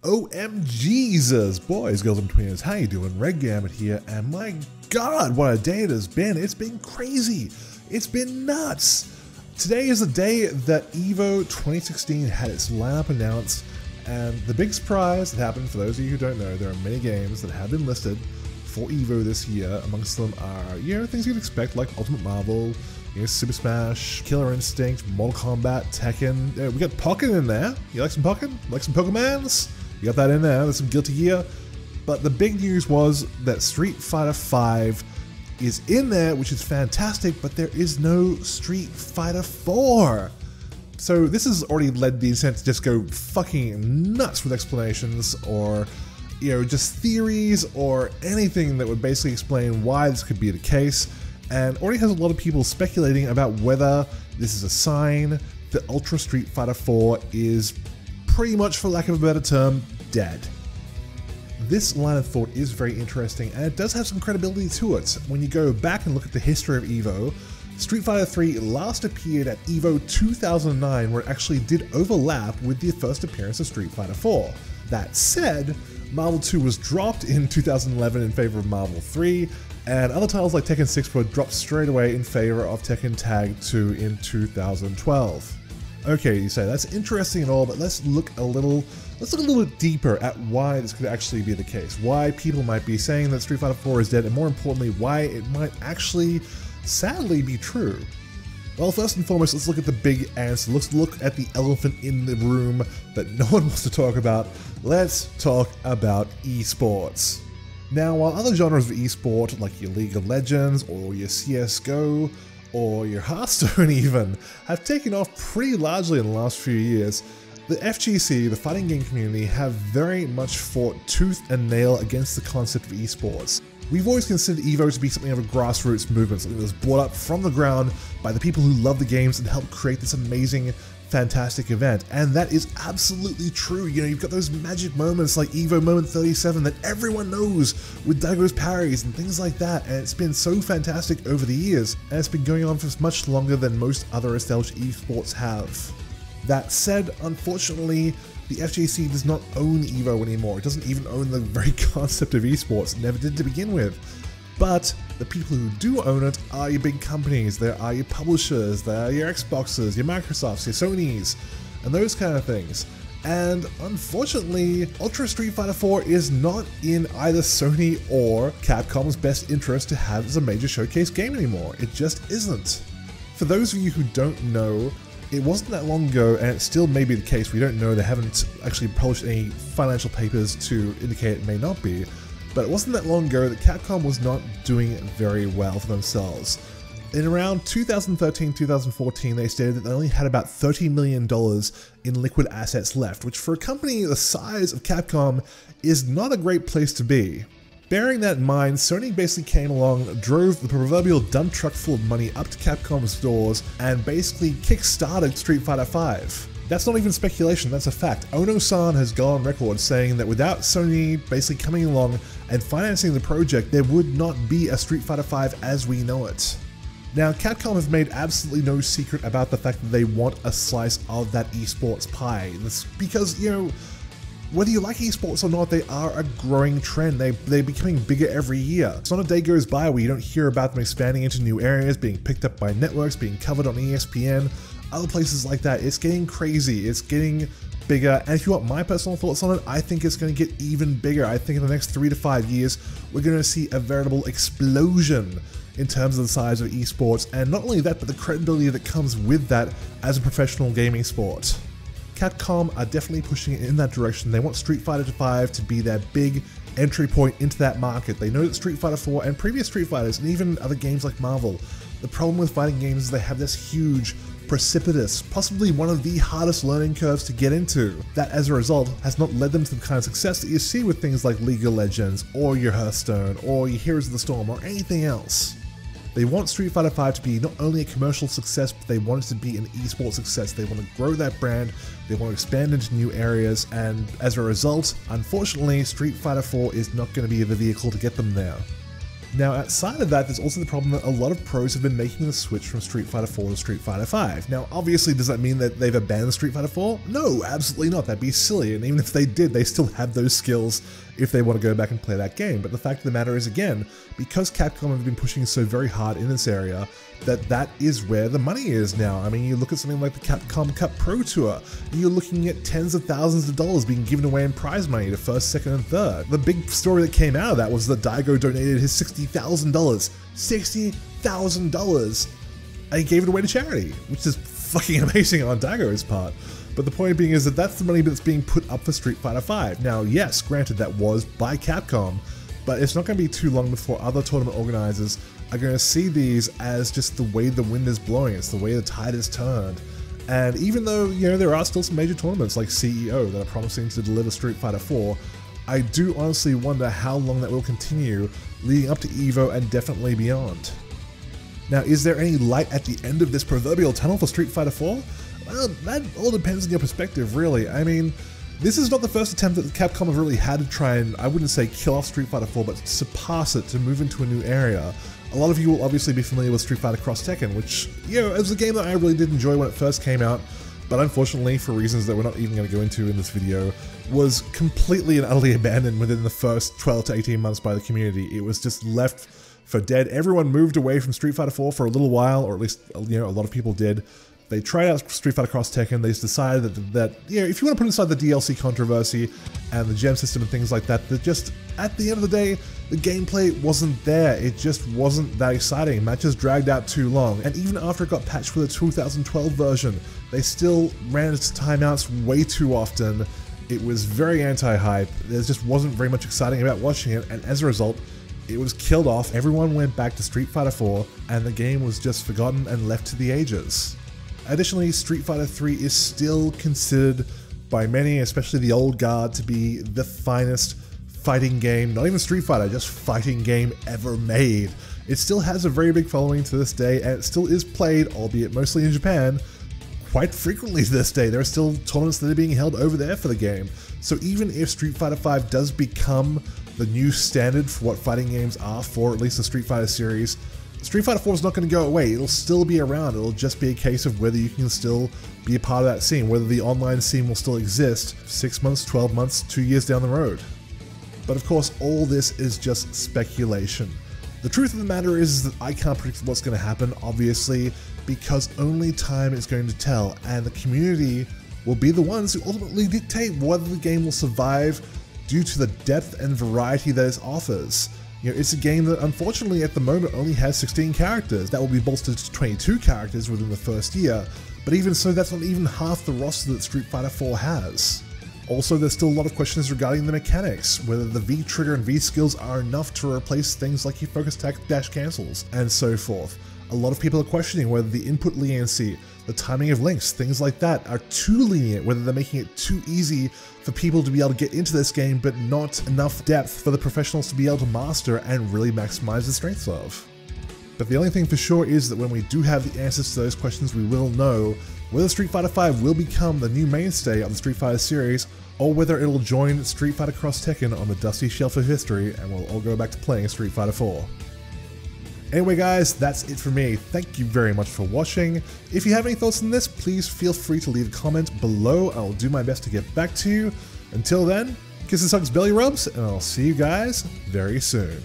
OMGesus, boys, girls, and tweeners, how you doing? Red Gambit here, and my god, what a day it has been. It's been crazy. It's been nuts. Today is the day that EVO 2016 had its lineup announced, and the big surprise that happened, for those of you who don't know, there are many games that have been listed for EVO this year. Amongst them are, things you'd expect, like Ultimate Marvel, Super Smash, Killer Instinct, Mortal Kombat, Tekken. We got Pokken in there. You like some Pokken? Like some Pokemans? You got that in there. There's some Guilty Gear. But the big news was that Street Fighter V is in there, which is fantastic, but there is no Street Fighter 4. So this has already led the internet to just go fucking nuts with explanations, or just theories, or anything that would basically explain why this could be the case. And already has a lot of people speculating about whether this is a sign that Ultra Street Fighter 4 is pretty much, for lack of a better term, dead. This line of thought is very interesting, and it does have some credibility to it. When you go back and look at the history of EVO, Street Fighter 3 last appeared at EVO 2009, where it actually did overlap with the first appearance of Street Fighter 4. That said, Marvel 2 was dropped in 2011 in favor of Marvel 3, and other titles like Tekken 6 were dropped straight away in favor of Tekken Tag 2 in 2012. Okay, you say, that's interesting and all, but let's look a little bit deeper at why this could actually be the case. Why people might be saying that Street Fighter 4 is dead, and more importantly, why it might actually, sadly, be true. Well, first and foremost, let's look at the big answer. Let's look at the elephant in the room that no one wants to talk about. Let's talk about esports. Now, while other genres of esport, like your League of Legends, or your CSGO, or your Hearthstone even, have taken off pretty largely in the last few years, the FGC, the fighting game community, have very much fought tooth and nail against the concept of esports. We've always considered EVO to be something of a grassroots movement, something that was brought up from the ground by the people who love the games and helped create this amazing, fantastic event, and that is absolutely true. You've got those magic moments like EVO Moment 37 that everyone knows with Daigo's parries and things like that, and it's been so fantastic over the years, and it's been going on for much longer than most other established esports have. That said, unfortunately, the FGC does not own EVO anymore. It doesn't even own the very concept of esports. It never did to begin with. But the people who do own it are your big companies, there are your publishers, there are your Xboxes, your Microsofts, your Sonys, and those kind of things. And unfortunately, Ultra Street Fighter 4 is not in either Sony or Capcom's best interest to have as a major showcase game anymore. It just isn't. For those of you who don't know, it wasn't that long ago, and it still may be the case, we don't know, they haven't actually published any financial papers to indicate it may not be, but it wasn't that long ago that Capcom was not doing very well for themselves. In around 2013-2014, they stated that they only had about $30 million in liquid assets left, which for a company the size of Capcom is not a great place to be. Bearing that in mind, Sony basically came along, drove the proverbial dump truck full of money up to Capcom's doors, and basically kick-started Street Fighter V. That's not even speculation, that's a fact. Ono-san has gone on record saying that without Sony basically coming along and financing the project, there would not be a Street Fighter V as we know it. Now, Capcom have made absolutely no secret about the fact that they want a slice of that esports pie. That's because, whether you like esports or not, they are a growing trend. They're becoming bigger every year. It's not a day goes by where you don't hear about them expanding into new areas, being picked up by networks, being covered on ESPN, other places like that. It's getting crazy, it's getting bigger, and if you want my personal thoughts on it, I think it's going to get even bigger. I think in the next 3 to 5 years, we're going to see a veritable explosion in terms of the size of esports, and not only that, but the credibility that comes with that as a professional gaming sport. Capcom are definitely pushing it in that direction. They want Street Fighter V to be their big entry point into that market. They know that Street Fighter 4 and previous Street Fighters, and even other games like Marvel, the problem with fighting games is they have this huge, precipitous, possibly one of the hardest learning curves to get into, that as a result has not led them to the kind of success that you see with things like League of Legends, or your Hearthstone, or your Heroes of the Storm, or anything else. They want Street Fighter V to be not only a commercial success, but they want it to be an esports success. They want to grow that brand, they want to expand into new areas, and as a result, unfortunately, Street Fighter 4 is not going to be the vehicle to get them there. Now, outside of that, there's also the problem that a lot of pros have been making the switch from Street Fighter 4 to Street Fighter 5. Now, obviously, does that mean that they've abandoned Street Fighter 4? No, absolutely not. That'd be silly. And even if they did, they still have those skills if they want to go back and play that game. But the fact of the matter is, again, because Capcom have been pushing so very hard in this area, that is where the money is now. I mean, you look at something like the Capcom Cup Pro Tour, you're looking at tens of thousands of dollars being given away in prize money to first, second, and third. The big story that came out of that was that Daigo donated his $60,000. $60,000! And he gave it away to charity, which is fucking amazing on Daigo's part. But the point being is that that's the money that's being put up for Street Fighter 5. Now, yes, granted, that was by Capcom, but it's not going to be too long before other tournament organizers are going to see these as just the way the wind is blowing. It's the way the tide is turned. And even though, you know, there are still some major tournaments like CEO that are promising to deliver Street Fighter 4, I do honestly wonder how long that will continue leading up to EVO and definitely beyond. Now, is there any light at the end of this proverbial tunnel for Street Fighter 4? Well, that all depends on your perspective, really. I mean, this is not the first attempt that Capcom have really had to try and, I wouldn't say kill off Street Fighter 4, but surpass it, to move into a new area. A lot of you will obviously be familiar with Street Fighter Cross Tekken, which, you know, is a game that I really did enjoy when it first came out, but unfortunately, for reasons that we're not even going to go into in this video, was completely and utterly abandoned within the first 12 to 18 months by the community. It was just left for dead. Everyone moved away from Street Fighter 4 for a little while, or at least, you know, a lot of people did. They tried out Street Fighter Cross Tekken. They decided that you know, if you want to put aside the DLC controversy and the gem system and things like that, that just, at the end of the day, the gameplay wasn't there. It just wasn't that exciting. Matches dragged out too long. And even after it got patched for the 2012 version, they still ran into timeouts way too often. It was very anti-hype. There just wasn't very much exciting about watching it, and as a result, it was killed off. Everyone went back to Street Fighter 4, and the game was just forgotten and left to the ages. Additionally, Street Fighter 3 is still considered by many, especially the old guard, to be the finest fighting game, not even Street Fighter, just fighting game ever made. It still has a very big following to this day, and it still is played, albeit mostly in Japan, quite frequently to this day. There are still tournaments that are being held over there for the game. So even if Street Fighter 5 does become the new standard for what fighting games are for at least the Street Fighter series, Street Fighter 4 is not going to go away. It'll still be around. It'll just be a case of whether you can still be a part of that scene, whether the online scene will still exist 6 months, 12 months, 2 years down the road. But of course, all this is just speculation. The truth of the matter is that I can't predict what's going to happen, obviously, because only time is going to tell, and the community will be the ones who ultimately dictate whether the game will survive due to the depth and variety that it offers. You know, it's a game that unfortunately at the moment only has 16 characters. That will be bolstered to 22 characters within the first year, but even so, that's not even half the roster that Street Fighter 4 has. Also, there's still a lot of questions regarding the mechanics, whether the V trigger and V skills are enough to replace things like your focus attack dash cancels, and so forth. A lot of people are questioning whether the input leniency, the timing of links, things like that are too lenient, whether they're making it too easy for people to be able to get into this game, but not enough depth for the professionals to be able to master and really maximize the strengths of. But the only thing for sure is that when we do have the answers to those questions, we will know whether Street Fighter 5 will become the new mainstay of the Street Fighter series, or whether it'll join Street Fighter Cross Tekken on the dusty shelf of history and we'll all go back to playing Street Fighter 4. Anyway guys, that's it for me. Thank you very much for watching. If you have any thoughts on this, please feel free to leave a comment below. I'll do my best to get back to you. Until then, kisses, hugs, belly rubs, and I'll see you guys very soon.